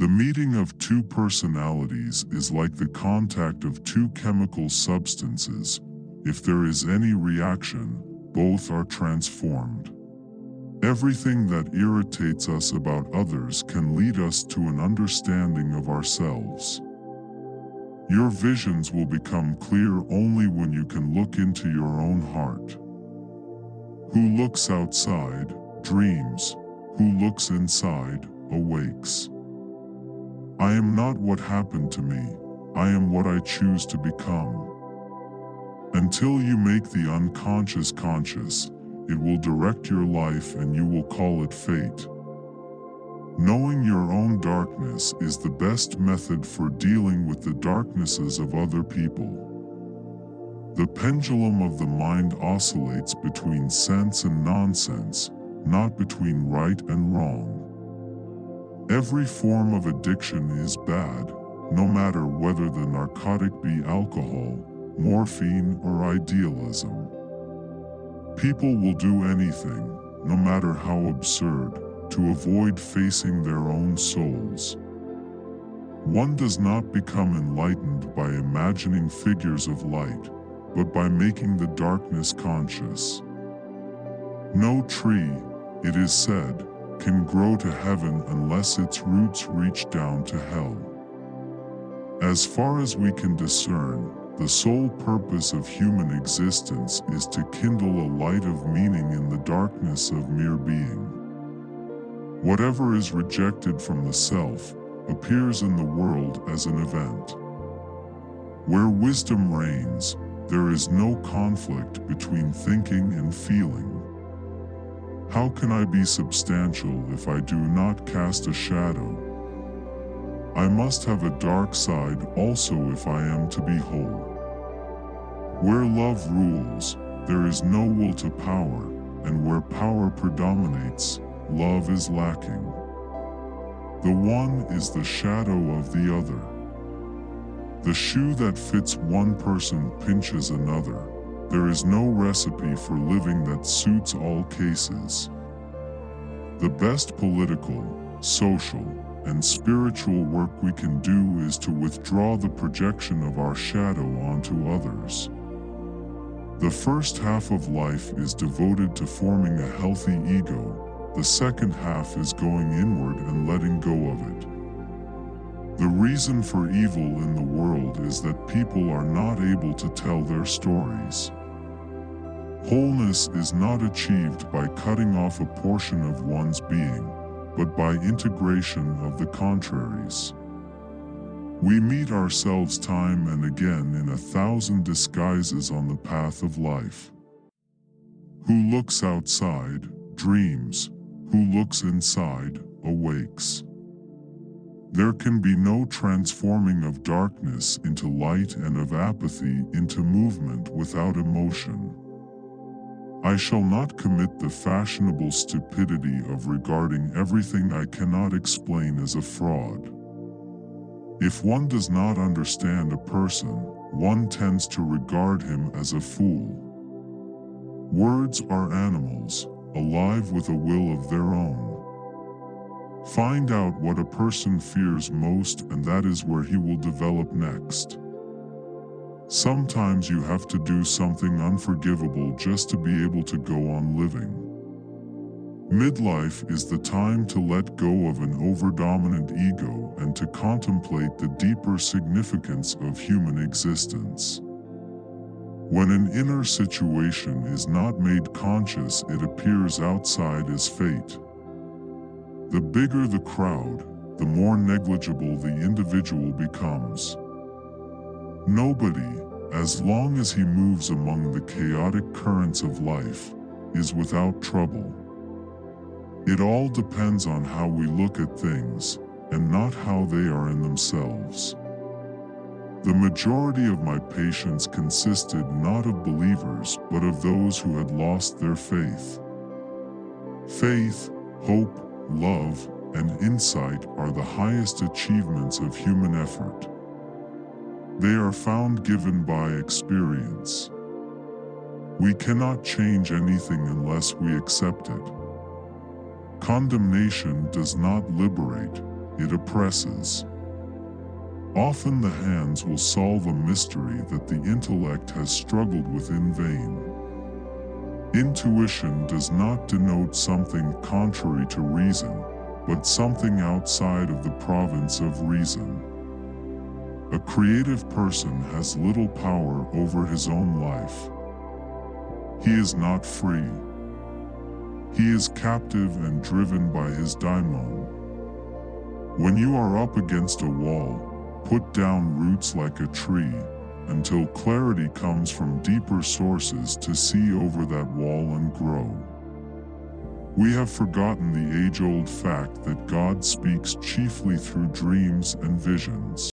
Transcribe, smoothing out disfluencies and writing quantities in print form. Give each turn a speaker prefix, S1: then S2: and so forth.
S1: The meeting of two personalities is like the contact of two chemical substances. If there is any reaction, both are transformed. Everything that irritates us about others can lead us to an understanding of ourselves. Your visions will become clear only when you can look into your own heart. Who looks outside, dreams. Who looks inside, awakes. I am not what happened to me, I am what I choose to become. Until you make the unconscious conscious, it will direct your life and you will call it fate. Knowing your own darkness is the best method for dealing with the darknesses of other people. The pendulum of the mind oscillates between sense and nonsense, not between right and wrong. Every form of addiction is bad, no matter whether the narcotic be alcohol, morphine, or idealism. People will do anything, no matter how absurd, to avoid facing their own souls. One does not become enlightened by imagining figures of light, but by making the darkness conscious. No tree, it is said, can grow to heaven unless its roots reach down to hell. As far as we can discern, the sole purpose of human existence is to kindle a light of meaning in the darkness of mere being. Whatever is rejected from the self appears in the world as an event. Where wisdom reigns, there is no conflict between thinking and feeling. How can I be substantial if I do not cast a shadow? I must have a dark side also if I am to be whole. Where love rules, there is no will to power, and where power predominates, love is lacking. The one is the shadow of the other. The shoe that fits one person pinches another. There is no recipe for living that suits all cases. The best political, social, and spiritual work we can do is to withdraw the projection of our shadow onto others. The first half of life is devoted to forming a healthy ego. The second half is going inward and letting go of it. The reason for evil in the world is that people are not able to tell their stories. Wholeness is not achieved by cutting off a portion of one's being, but by integration of the contraries. We meet ourselves time and again in 1,000 disguises on the path of life. Who looks outside, dreams. Who looks inside, awakes. There can be no transforming of darkness into light and of apathy into movement without emotion. I shall not commit the fashionable stupidity of regarding everything I cannot explain as a fraud. If one does not understand a person, one tends to regard him as a fool. Words are animals, alive with a will of their own. Find out what a person fears most, and that is where he will develop next. Sometimes you have to do something unforgivable just to be able to go on living. Midlife is the time to let go of an overdominant ego and to contemplate the deeper significance of human existence. When an inner situation is not made conscious, it appears outside as fate. The bigger the crowd, the more negligible the individual becomes. Nobody, as long as he moves among the chaotic currents of life, is without trouble. It all depends on how we look at things, and not how they are in themselves. The majority of my patients consisted not of believers but of those who had lost their faith. Faith, hope, love, and insight are the highest achievements of human effort. They are found given by experience. We cannot change anything unless we accept it. Condemnation does not liberate, it oppresses. Often the hands will solve a mystery that the intellect has struggled with in vain. Intuition does not denote something contrary to reason, but something outside of the province of reason. A creative person has little power over his own life. He is not free. He is captive and driven by his daimon. When you are up against a wall, put down roots like a tree, until clarity comes from deeper sources to see over that wall and grow. We have forgotten the age-old fact that God speaks chiefly through dreams and visions.